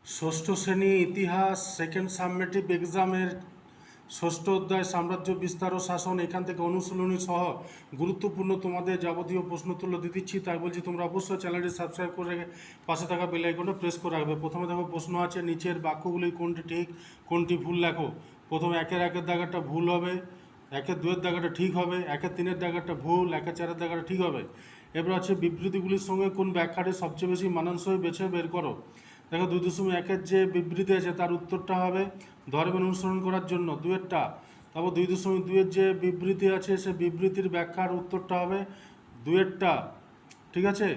ষষ্ঠ শ্রেণী ইতিহাস সেকেন্ড সাবমেটিভ এক্সামের ষষ্ঠ অধ্যায় সাম্রাজ্য বিস্তার ও শাসন এখান থেকে অনুশীলনী সহ গুরুত্বপূর্ণ তোমাদের যাবতীয় প্রশ্ন তুলে দিচ্ছি। তাই বলছি তোমরা অবশ্যই চ্যানেলটি সাবস্ক্রাইব করে রেখে পাশে থাকা বেল আইকনটা প্রেস করে রাখবে। প্রথমে দেখো প্রশ্ন আছে, নিচের বাক্যগুলি কোনটি ঠিক কোনটি ভুল লেখো। প্রথমে একের দাগাটা ভুল হবে, একের দুয়ের দাগাটা ঠিক হবে, একের তিনের দাগাটা ভুল, একের চারের দাগাটা ঠিক হবে। এবার আছে বিবৃতিগুলির সঙ্গে কোন ব্যাখ্যাটি সবচেয়ে বেশি মানানসই বেছে বের করো। দেখো 2.1-এর যে বিবৃতি আছে তার উত্তরটা হবে ধর্মের অনুসরণ করার জন্য দুয়েরটা। তারপর 2.2-এর যে বিবৃতি আছে সে বিবৃতির ব্যাখ্যার উত্তরটা হবে দুয়েরটা, ঠিক আছে।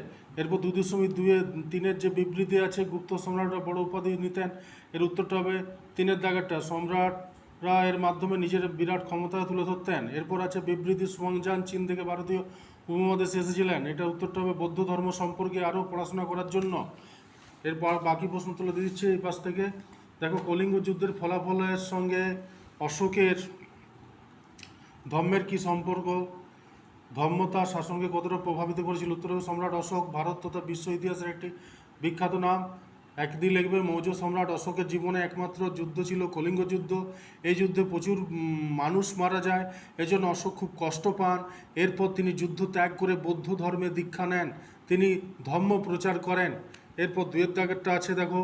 এরপর 2.2-3-এর যে বিবৃতি আছে গুপ্ত সম্রাটরা বড় উপাধি নিতেন, এর উত্তরটা হবে তিনের দাগেরটা, সম্রাটরা এর মাধ্যমে নিজের বিরাট ক্ষমতা তুলে ধরতেন। এরপর আছে বিবৃতি সুয়াংজান চীন থেকে ভারতীয় উপমহাদেশে এসেছিলেন, এটা উত্তরটা হবে বৌদ্ধ ধর্ম সম্পর্কে আরও পড়াশোনা করার জন্য। এরপর বাকি প্রশ্ন তুলে দিচ্ছি এই পাশ থেকে। দেখো কলিঙ্গ যুদ্ধের ফলাফলের সঙ্গে অশোকের ধর্মের কি সম্পর্ক, ধর্ম তার শাসনকে কতটা প্রভাবিত করেছিল। উত্তর হবে সম্রাট অশোক ভারত তথা বিশ্ব ইতিহাসের একটি বিখ্যাত নাম। একদিন লিখবে মৌর্য সম্রাট অশোকের জীবনে একমাত্র যুদ্ধ ছিল কলিঙ্গ যুদ্ধ। এই যুদ্ধে প্রচুর মানুষ মারা যায়, এজন্য অশোক খুব কষ্ট পান। এরপর তিনি যুদ্ধ ত্যাগ করে বৌদ্ধ ধর্মে দীক্ষা নেন, তিনি ধর্ম প্রচার করেন। এরপর দুয়ের দাগেরটা আছে দেখো,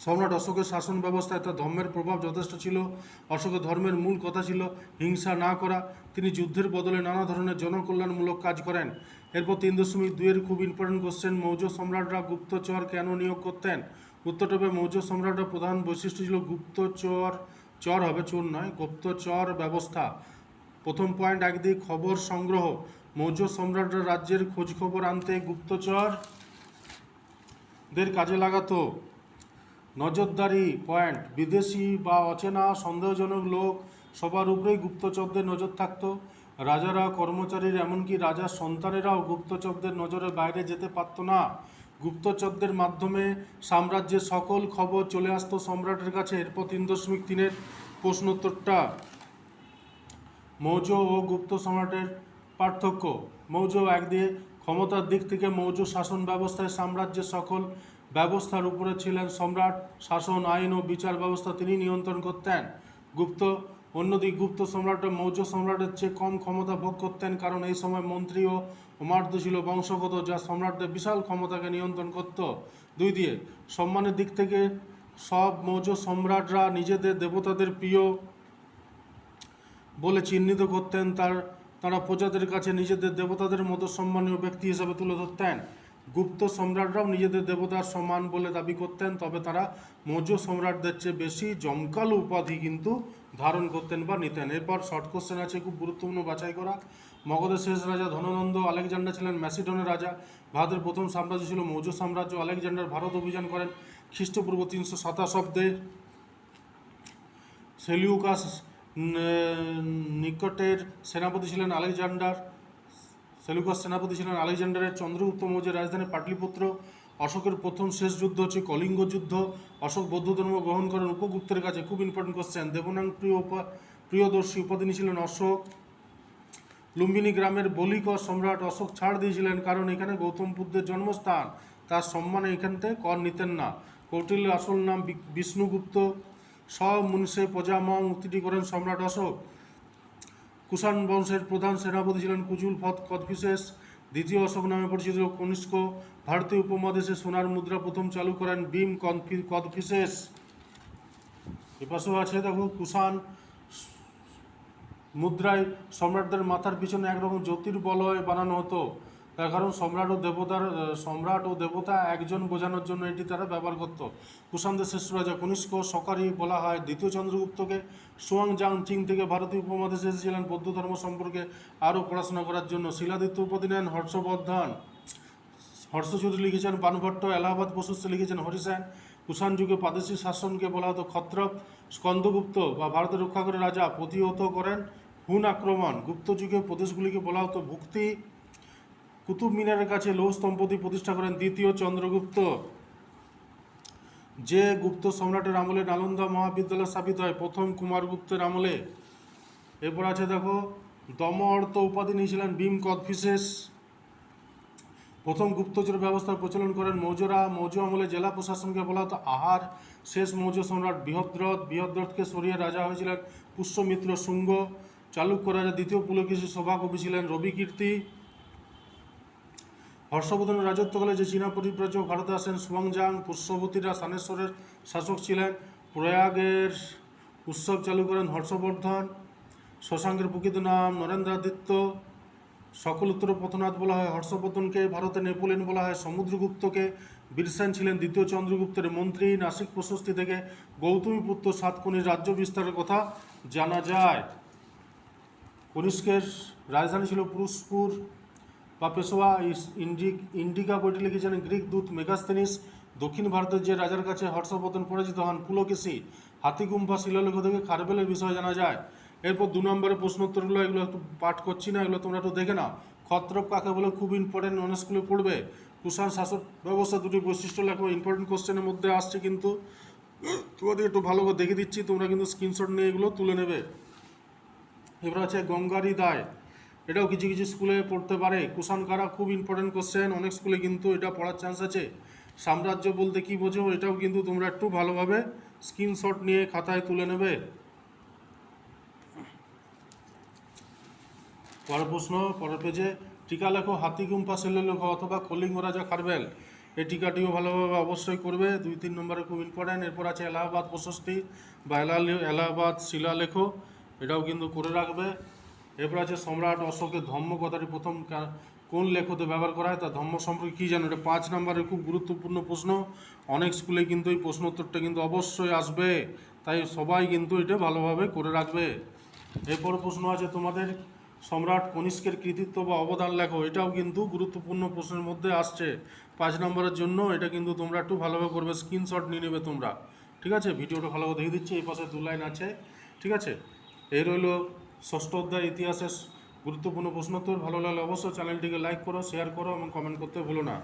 সম্রাট অশোকের শাসন ব্যবস্থায় তার ধর্মের প্রভাব যথেষ্ট ছিল। অশোকের ধর্মের মূল কথা ছিল হিংসা না করা, তিনি যুদ্ধের বদলে নানা ধরনের জনকল্যাণমূলক কাজ করেন। এরপর 3.2-এর খুব ইম্পর্টেন্ট কোশ্চেন, মৌর্য সম্রাটরা গুপ্তচর কেন নিয়োগ করতেন। উত্তরটা হবে মৌর্য সম্রাটরা প্রধান বৈশিষ্ট্য ছিল গুপ্তচর, চর হবে চোর নয়, গুপ্তচর ব্যবস্থা। প্রথম পয়েন্ট একদিক খবর সংগ্রহ, মৌর্য সম্রাটরা রাজ্যের খোঁজখবর আনতে গুপ্তচরদের কাজে লাগাতো। নজরদারি পয়েন্ট, বিদেশি বা অচেনা সন্দেহজনক লোক সবার উপরেই গুপ্তচরদের নজর থাকতো। রাজারা, কর্মচারীর, এমনকি রাজার সন্তানেরাও গুপ্তচরদের নজরের বাইরে যেতে পারত না। গুপ্তচরদের মাধ্যমে সাম্রাজ্যের সকল খবর চলে আসতো সম্রাটের কাছে। এরপর 3.3-এর প্রশ্নোত্তরটা, মৌর্য ও গুপ্ত সম্রাটের পার্থক্য। মৌর্য একদিকে ক্ষমতার দিক থেকে মৌর্য শাসন ব্যবস্থায় সাম্রাজ্যের সকল ব্যবস্থার উপরে ছিলেন সম্রাট, শাসন, আইন ও বিচার ব্যবস্থা তিনি নিয়ন্ত্রণ করতেন। অন্যদিকে গুপ্ত সম্রাটরা মৌর্য সম্রাটের চেয়ে কম ক্ষমতা ভোগ করতেন, কারণ এই সময় মন্ত্রী ও অমাত্য ছিল বংশগত, যা সম্রাটদের বিশাল ক্ষমতাকে নিয়ন্ত্রণ করত। দুই দিয়ে সম্মানের দিক থেকে সব মৌর্য সম্রাটরা নিজেদের দেবতাদের প্রিয় বলে চিহ্নিত করতেন, তারা প্রজাদের কাছে নিজেদের দেবতাদের মতো সম্মানীয় ব্যক্তি হিসেবে তুলে ধরতেন। গুপ্ত সম্রাটরাও নিজেদের দেবতার সমান বলে দাবি করতেন, তবে তারা মৌর্য সম্রাটদের চেয়ে বেশি জমকালো উপাধি কিন্তু ধারণ করতেন বা নিতেন। এরপর শর্ট কোশ্চেন আছে খুব গুরুত্বপূর্ণ বাছাই করা। মগধের শেষ রাজা ধননন্দ আলেকজান্ডার ছিলেন ম্যাসিডনের রাজা। ভারতের প্রথম সাম্রাজ্য ছিল মৌর্য সাম্রাজ্য। আলেকজান্ডার ভারত অভিযান করেন খ্রিস্টপূর্ব 327 সেলিউকাস নিকটের সেনাপতি ছিলেন আলেকজান্ডার। সেলুকাস সেনাপতি ছিলেন আলেকজান্ডারের। চন্দ্রগুপ্ত মৌর্যের রাজধানী পাটলিপুত্র। অশোকের প্রথম শেষ যুদ্ধ হচ্ছে কলিঙ্গ যুদ্ধ। অশোক বৌদ্ধ ধর্ম গ্রহণ করেন উপগুপ্তের কাছে, খুব ইম্পর্টেন্ট কোশ্চেন। দেবনাং প্রিয়দর্শী উপাধি নিয়েছিলেন অশোক। লুম্বিনী গ্রামের বলিকর সম্রাট অশোক ছাড় দিয়েছিলেন, কারণ এখানে গৌতম বুদ্ধের জন্মস্থান, তার সম্মানে এখান থেকে কর নিতেন না। কৌটিল্যের আসল নাম বিষ্ণুগুপ্ত। সব মুনিষে প্রজামং উক্তিটি করেন সম্রাট অশোক। কুষাণ বংশের প্রধান সেনাপতি ছিলেন কুজুল কদফিসেস। দ্বিতীয় অশোক নামে পরিচিত কনিষ্ক। ভারতীয় উপমহাদেশে সোনার মুদ্রা প্রথম চালু করেন ভীম কদফিসেস। এপাশেও আছে দেখো, কুষাণ মুদ্রায় সম্রাটদের মাথার পিছনে একরকম জ্যোতির্বলয় বানানো হতো, তার কারণ সম্রাট ও দেবতা একজন বোঝানোর জন্য এটি তারা ব্যবহার করত। কুষাণদের শ্রেষ্ঠ রাজা কনিষ্ক সকারী বলা হয়। দ্বিতীয় চন্দ্রগুপ্তকে সুয়াংজাং চীন থেকে ভারতীয় উপমহাদেশে এসেছিলেন বৌদ্ধ ধর্ম সম্পর্কে আরও পড়াশোনা করার জন্য। শিলাদিত্য উপাধি নেন হর্ষবর্ধন। হর্ষচৌধুরী লিখেছেন বানভট্ট। এলাহাবাদ বসুস্থ লিখেছেন হরিসেন। কুষাণ যুগে প্রাদেশিক শাসনকে বলা হতো ক্ষত্রপ। স্কন্দগুপ্ত বা ভারতের রক্ষা করে রাজা প্রতিহত করেন হুন আক্রমণ। গুপ্ত যুগে প্রদেশগুলিকে বলা হতো ভুক্তি। কুতুব মিনারের কাছে লৌহ স্তম্ভটি প্রতিষ্ঠা করেন দ্বিতীয় চন্দ্রগুপ্ত। যে গুপ্ত সম্রাটের আমলে নালন্দা মহাবিদ্যালয় স্থাপিত হয় প্রথম কুমারগুপ্তের আমলে। এরপর আছে দেখো, দম অর্থ উপাধি নিয়েছিলেন ভীম কদফিসেস। প্রথম গুপ্তচর ব্যবস্থার প্রচলন করেন মৌর্যরা। মৌর্য আমলে জেলা প্রশাসনকে বলা হতো আহার। শেষ মৌর্য সম্রাট বৃহদ্রথ। বৃহদ্রথকে সরিয়ে রাজা হয়েছিলেন পুষ্যমিত্র শুঙ্গ। চালুক্য রাজা দ্বিতীয় পুলকেশীর সভাকবি ছিলেন রবিকীর্তি। হর্ষবর্ধনের রাজত্বকালে যে চীনা পরিব্রাজক ভারতে আসেন সুয়াংজাং। পুষ্যবতীরা সানেশ্বরের শাসক ছিলেন। প্রয়াগের উৎসব চালু করেন হর্ষবর্ধন। শশাঙ্কের প্রকৃত নাম নরেন্দ্রাদিত্য। সকল উত্তর পথনাথ বলা হয় হর্ষবর্ধনকে। ভারতে নেপোলিয়ন বলা হয় সমুদ্রগুপ্তকে। বীরসেন ছিলেন দ্বিতীয় চন্দ্রগুপ্তের মন্ত্রী। নাসিক প্রশস্তি থেকে গৌতমীপুত্র সাতকর্ণীর রাজ্য বিস্তারের কথা জানা যায়। কনিষ্কের রাজধানী ছিল পুরুষপুর বা পেশোয়া। ইন্ডিকা বইটি লিখেছেন গ্রিক দূত মেগাস্তেনিস। দক্ষিণ ভারতের যে রাজার কাছে হর্ষবর্ধন পরাজিত হন পুলকেশী। হাতিগুম্ফা শিলালেখ থেকে খারবেলের বিষয়ে জানা যায়। এরপর 2 নম্বরের প্রশ্নোত্তরগুলো, এগুলো একটু পাঠ করছি না, এগুলো তোমরা একটু দেখে নাও। ক্ষত্রপ কাকে বলে খুব ইম্পর্টেন্ট, অনেক স্কুলে পড়বে। কুষাণ শাসক ব্যবস্থা দুটি বৈশিষ্ট্য লেখো, ইম্পর্টেন্ট কোশ্চেনের মধ্যে আসছে কিন্তু তোমাদের একটু ভালো করে দেখে দিচ্ছি, তোমরা কিন্তু স্ক্রিনশট নিয়ে এগুলো তুলে নেবে। এবার আছে গঙ্গারি দায়, এটাও কিছু কিছু স্কুলে পড়তে পারে। কুষাণ কারা, খুব ইম্পর্টেন্ট কোশ্চেন, অনেক স্কুলে কিন্তু এটা পড়ার চান্স আছে। সাম্রাজ্য বলতে কি বোঝো, এটাও কিন্তু তোমরা একটু ভালোভাবে স্ক্রিনশট নিয়ে খাতায় তুলে নেবে। পরের প্রশ্ন, পরের পেজে টিকা লেখো হাতিগুম্ফা শিলালেখ অথবা কলিঙ্গ রাজা খারবেল। এই টিকাটিও ভালোভাবে অবশ্যই করবে, 2-3 নম্বরে খুব ইম্পর্ট্যান্ট। এরপর আছে এলাহাবাদ প্রশস্তি বা এলাহাবাদ শিলালেখ, এটাও কিন্তু করে রাখবে। এরপর আছে সম্রাট অশোকের ধম্ম কথাটি প্রথম কোন লেখতে ব্যবহার করা হয়, তা ধম্ম সম্পর্কে কী জানো, এটা 5 নম্বরের খুব গুরুত্বপূর্ণ প্রশ্ন। অনেক স্কুলে কিন্তু এই প্রশ্ন উত্তরটা কিন্তু অবশ্যই আসবে, তাই সবাই কিন্তু এটা ভালোভাবে করে রাখবে। এরপর প্রশ্ন আছে তোমাদের সম্রাট কনিষ্কের কৃতিত্ব বা অবদান লেখো, এটাও কিন্তু গুরুত্বপূর্ণ প্রশ্নের মধ্যে আসছে 5 নম্বরের জন্য। এটা কিন্তু তোমরা একটু ভালোভাবে করবে, স্ক্রিনশট নিয়ে নেবে তোমরা, ঠিক আছে। ভিডিওটা ভালোভাবে দেখে দিচ্ছি, এই পাশে 2 লাইন আছে, ঠিক আছে। এই রইল ষষ্ঠ অধ্যায় ইতিহাসের গুরুত্বপূর্ণ প্রশ্নোত্তর। ভালো লাগলে অবশ্যই চ্যানেলটিকে লাইক করো, শেয়ার করো এবং কমেন্ট করতে ভুলো না।